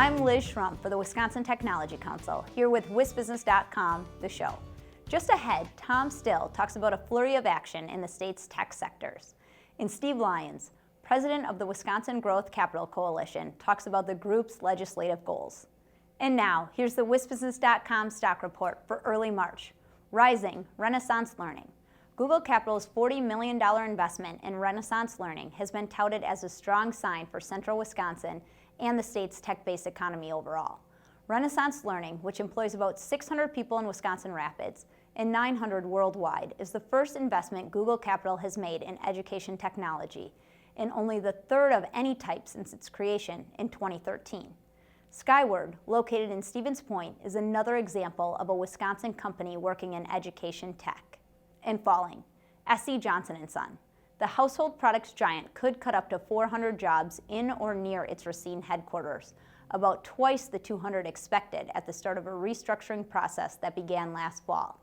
I'm Liz Schrum for the Wisconsin Technology Council, here with WisBusiness.com, the show. Just ahead, Tom Still talks about a flurry of action in the state's tech sectors. And Steve Lyons, president of the Wisconsin Growth Capital Coalition, talks about the group's legislative goals. And now, here's the WisBusiness.com stock report for early March. Rising, Renaissance Learning. Google Capital's $40 million investment in Renaissance Learning has been touted as a strong sign for central Wisconsin and the state's tech-based economy overall. Renaissance Learning, which employs about 600 people in Wisconsin Rapids and 900 worldwide, is the first investment Google Capital has made in education technology, and only the third of any type since its creation in 2013. Skyward, located in Stevens Point, is another example of a Wisconsin company working in education tech. And falling, S.C. Johnson & Son. The household products giant could cut up to 400 jobs in or near its Racine headquarters, about twice the 200 expected at the start of a restructuring process that began last fall.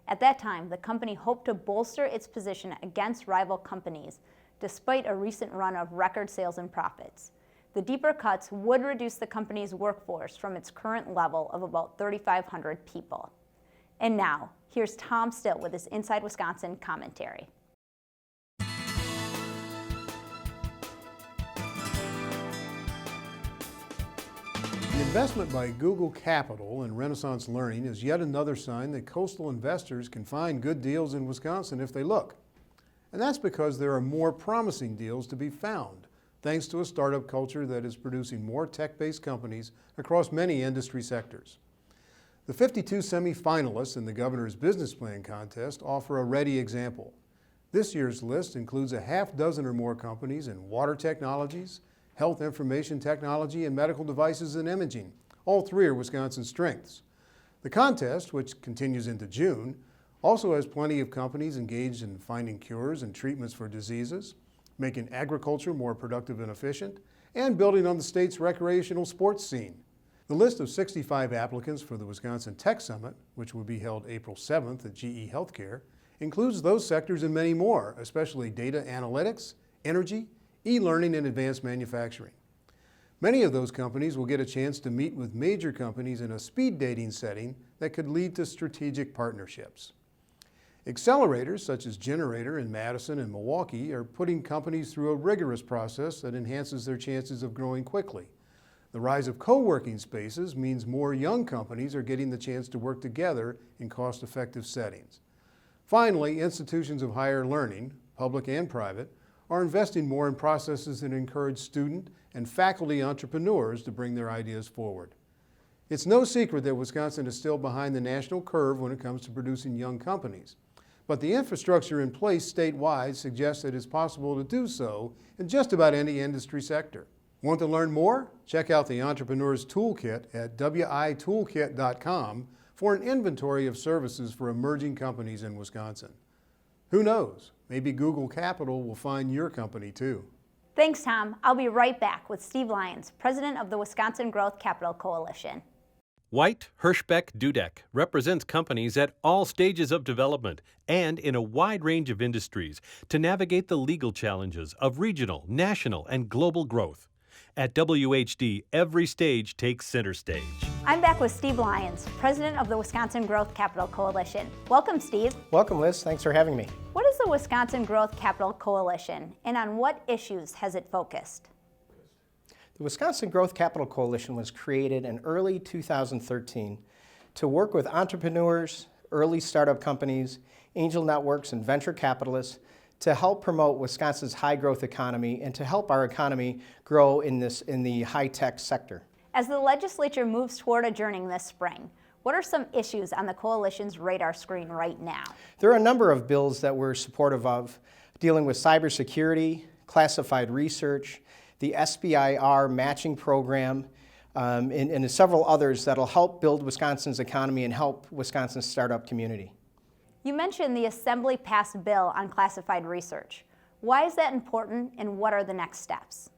At that time, the company hoped to bolster its position against rival companies, despite a recent run of record sales and profits. The deeper cuts would reduce the company's workforce from its current level of about 3,500 people. And now, here's Tom Still with his Inside Wisconsin commentary. The investment by Google Capital in Renaissance Learning is yet another sign that coastal investors can find good deals in Wisconsin if they look. And that's because there are more promising deals to be found, thanks to a startup culture that is producing more tech-based companies across many industry sectors. The 52 semi-finalists in the Governor's Business Plan Contest offer a ready example. This year's list includes a half dozen or more companies in water technologies, health information technology, and medical devices and imaging. All three are Wisconsin's strengths. The contest, which continues into June, also has plenty of companies engaged in finding cures and treatments for diseases, making agriculture more productive and efficient, and building on the state's recreational sports scene. The list of 65 applicants for the Wisconsin Tech Summit, which will be held April 7th at GE Healthcare, includes those sectors and many more, especially data analytics, energy, e-learning, and advanced manufacturing. Many of those companies will get a chance to meet with major companies in a speed dating setting that could lead to strategic partnerships. Accelerators such as Generator in Madison and Milwaukee are putting companies through a rigorous process that enhances their chances of growing quickly. The rise of co-working spaces means more young companies are getting the chance to work together in cost-effective settings. Finally, institutions of higher learning, public and private, are investing more in processes that encourage student and faculty entrepreneurs to bring their ideas forward. It's no secret that Wisconsin is still behind the national curve when it comes to producing young companies, but the infrastructure in place statewide suggests that it's possible to do so in just about any industry sector. Want to learn more? Check out the Entrepreneur's Toolkit at witoolkit.com for an inventory of services for emerging companies in Wisconsin. Who knows? Maybe Google Capital will find your company too. Thanks, Tom. I'll be right back with Steve Lyons, president of the Wisconsin Growth Capital Coalition. White Hirschbeck Dudek represents companies at all stages of development and in a wide range of industries to navigate the legal challenges of regional, national, and global growth. At WHD, every stage takes center stage. I'm back with Steve Lyons, president of the Wisconsin Growth Capital Coalition. Welcome, Steve. Welcome, Liz. Thanks for having me. What is the Wisconsin Growth Capital Coalition, and on what issues has it focused? The Wisconsin Growth Capital Coalition was created in early 2013 to work with entrepreneurs, early startup companies, angel networks, and venture capitalists to help promote Wisconsin's high-growth economy and to help our economy grow in the high-tech sector. As the legislature moves toward adjourning this spring, what are some issues on the coalition's radar screen right now? There are a number of bills that we're supportive of, dealing with cybersecurity, classified research, the SBIR matching program, and several others that'll help build Wisconsin's economy and help Wisconsin's startup community. You mentioned the Assembly passed bill on classified research. Why is that important, and what are the next steps?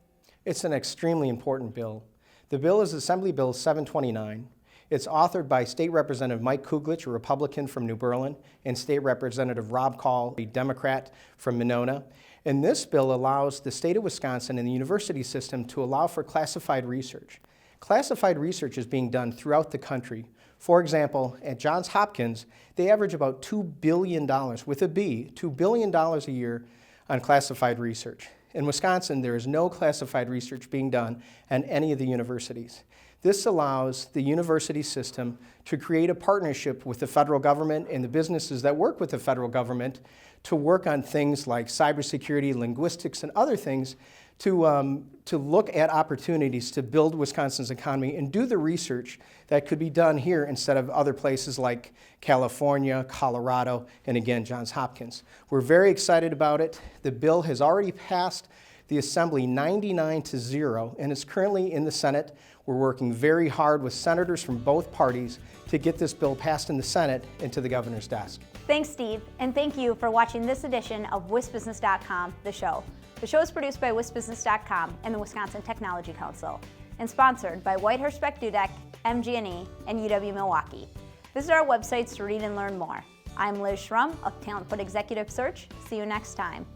It's an extremely important bill. The bill is Assembly Bill 729. It's authored by State Representative Mike Kuglich, a Republican from New Berlin, and State Representative Rob Call, a Democrat from Monona. And this bill allows the state of Wisconsin and the university system to allow for classified research. Classified research is being done throughout the country. For example, at Johns Hopkins, they average about $2 billion, with a B, $2 billion a year on classified research. In Wisconsin, there is no classified research being done at any of the universities. This allows the university system to create a partnership with the federal government and the businesses that work with the federal government to work on things like cybersecurity, linguistics, and other things to look at opportunities to build Wisconsin's economy and do the research that could be done here instead of other places like California, Colorado, and again, Johns Hopkins. We're very excited about it. The bill has already passed the Assembly 99-0 and is currently in the Senate. We're working very hard with senators from both parties to get this bill passed in the Senate and to the governor's desk. Thanks, Steve, and thank you for watching this edition of WisBusiness.com, the show. The show is produced by WisBusiness.com and the Wisconsin Technology Council, and sponsored by Whitehurst Beck Dudek, MG&E, and UW-Milwaukee. Visit our websites to read and learn more. I'm Liz Schrum of Talent Foot Executive Search. See you next time.